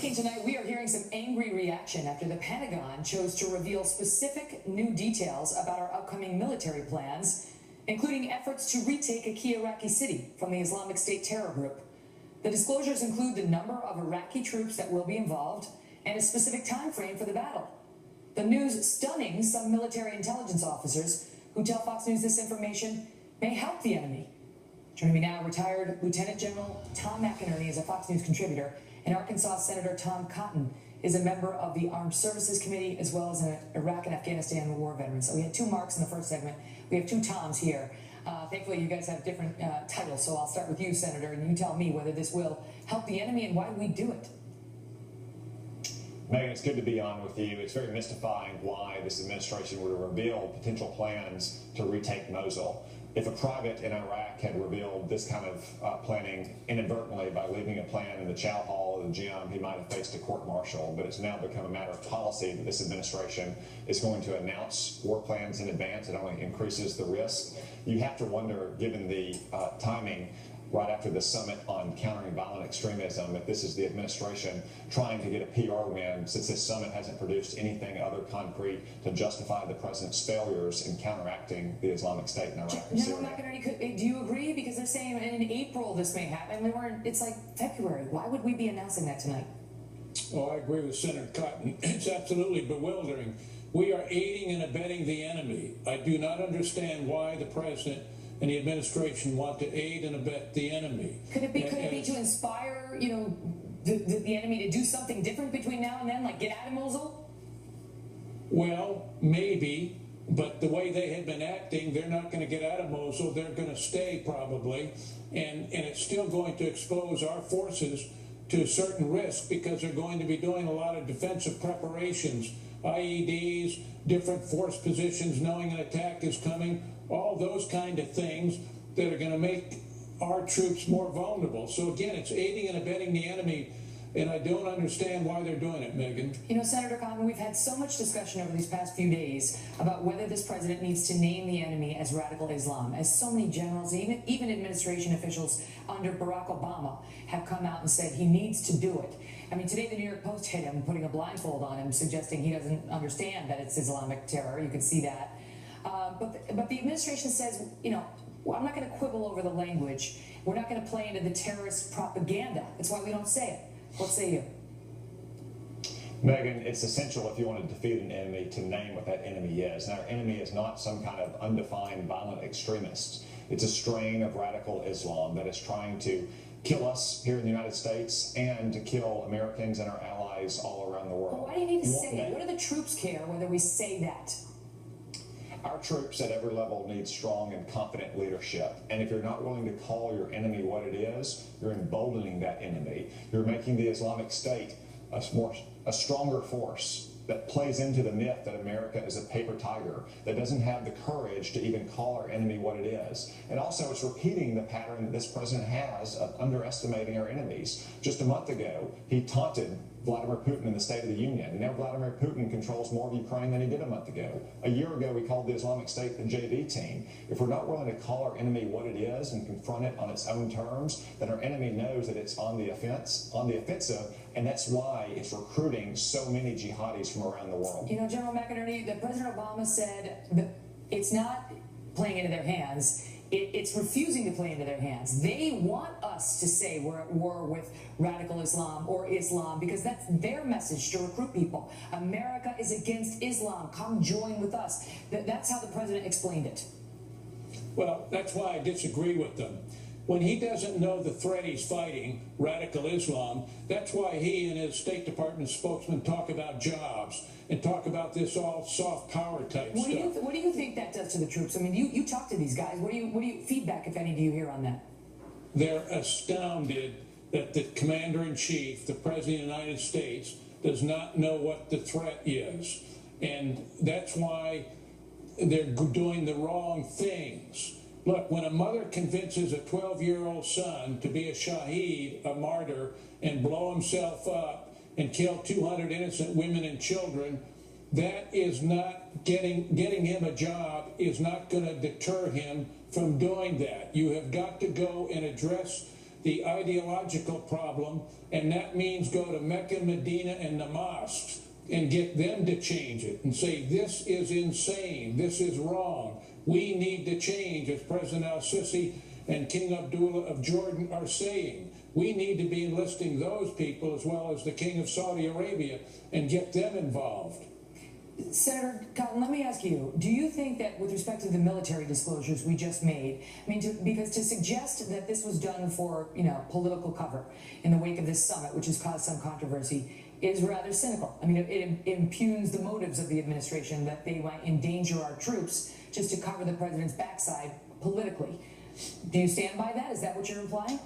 Breaking tonight, we are hearing some angry reaction after the Pentagon chose to reveal specific new details about our upcoming military plans, including efforts to retake a key Iraqi city from the Islamic State terror group. The disclosures include the number of Iraqi troops that will be involved and a specific time frame for the battle. The news stunning some military intelligence officers who tell Fox News this information may help the enemy. Joining me now, retired Lieutenant General Tom McInerney is a Fox News contributor, and Arkansas Senator Tom Cotton is a member of the Armed Services Committee as well as an Iraq and Afghanistan war veteran. So we had two Marks in the first segment. We have two Toms here. Thankfully, you guys have different titles, so I'll start with you, Senator, and you tell me whether this will help the enemy and why we do it. Megan, it's good to be on with you. It's very mystifying why this administration would reveal potential plans to retake Mosul. If a private in Iraq had revealed this kind of planning inadvertently by leaving a plan in the chow hall of the gym, he might have faced a court-martial. But it's now become a matter of policy that this administration is going to announce war plans in advance. It only increases the risk. You have to wonder, given the timing right after the summit on countering violent extremism, that this is the administration trying to get a PR win, since this summit hasn't produced anything other concrete to justify the president's failures in counteracting the Islamic State in Iraq and Syria. Do you agree? Because they're saying in April this may happen. It's like February. Why would we be announcing that tonight? Well, I agree with Senator Cotton. It's absolutely bewildering. We are aiding and abetting the enemy. I do not understand why the president and the administration want to aid and abet the enemy. Could it be to inspire, the enemy to do something different between now and then, like get out of Mosul? Well, maybe, but the way they have been acting, they're not going to get out of Mosul. They're going to stay probably, and it's still going to expose our forces to a certain risk because they're going to be doing a lot of defensive preparations, IEDs, different force positions, knowing an attack is coming, all those kind of things that are going to make our troops more vulnerable. So again, it's aiding and abetting the enemy, and I don't understand why they're doing it, Megan. Senator Cotton, we've had so much discussion over these past few days about whether this president needs to name the enemy as radical Islam, as so many generals, even administration officials under Barack Obama have come out and said he needs to do it. I mean, today the New York Post hit him, putting a blindfold on him, suggesting he doesn't understand that it's Islamic terror. You can see that. But the administration says, well, I'm not going to quibble over the language. We're not going to play into the terrorist propaganda. That's why we don't say it. What say you? Megan, it's essential if you want to defeat an enemy to name what that enemy is. And our enemy is not some kind of undefined violent extremist. It's a strain of radical Islam that is trying to kill us here in the United States and to kill Americans and our allies all around the world. Well, why do you need to say it? What do the troops care whether we say that? Our troops at every level need strong and confident leadership. And if you're not willing to call your enemy what it is, you're emboldening that enemy. You're making the Islamic State a stronger force that plays into the myth that America is a paper tiger, that doesn't have the courage to even call our enemy what it is. And also, it's repeating the pattern that this president has of underestimating our enemies. Just a month ago, he taunted Vladimir Putin in the State of the Union. And now Vladimir Putin controls more of Ukraine than he did a month ago. A year ago, we called the Islamic State the JV team. If we're not willing to call our enemy what it is and confront it on its own terms, then our enemy knows that it's on the offensive, and that's why it's recruiting so many jihadis from around the world. General McInerney, that President Obama said that it's not playing into their hands. It's refusing to play into their hands. They want us to say we're at war with radical Islam or Islam because that's their message to recruit people. America is against Islam. Come join with us. That's how the president explained it. Well, that's why I disagree with them. When he doesn't know the threat he's fighting, radical Islam, that's why he and his State Department spokesman talk about jobs and talk about this all soft power type stuff. What do you think that does to the troops? I mean, you talk to these guys. What do you feedback, if any, do you hear on that? They're astounded that the commander-in-chief, the president of the United States, does not know what the threat is. And that's why they're doing the wrong things. Look, when a mother convinces a 12-year-old son to be a shaheed, a martyr, and blow himself up and kill 200 innocent women and children, that is not getting him a job is not going to deter him from doing that. You have got to go and address the ideological problem, and that means go to Mecca, Medina, and the mosques and get them to change it and say, this is insane, this is wrong, we need to change, as President al-Sisi and King Abdullah of Jordan are saying. We need to be enlisting those people as well as the King of Saudi Arabia and get them involved. Senator Cotton, let me ask you, do you think that with respect to the military disclosures we just made, I mean, because to suggest that this was done for, political cover in the wake of this summit, which has caused some controversy, is rather cynical. I mean, it impugns the motives of the administration that they might endanger our troops just to cover the president's backside politically. Do you stand by that? Is that what you're implying?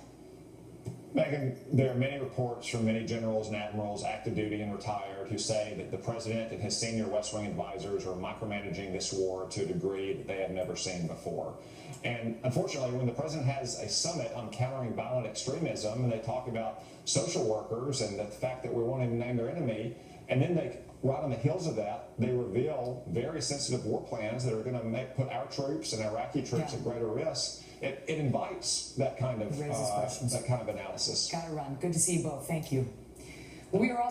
Megan, there are many reports from many generals and admirals, active duty and retired, who say that the president and his senior West Wing advisors are micromanaging this war to a degree that they have never seen before. And unfortunately, when the president has a summit on countering violent extremism, and they talk about social workers and the fact that we're wanting to name their enemy, and then they, right on the heels of that, they reveal very sensitive war plans that are going to put our troops and Iraqi troops at greater risk. It invites that kind of analysis. Got to run. Good to see you both. Thank you. We are also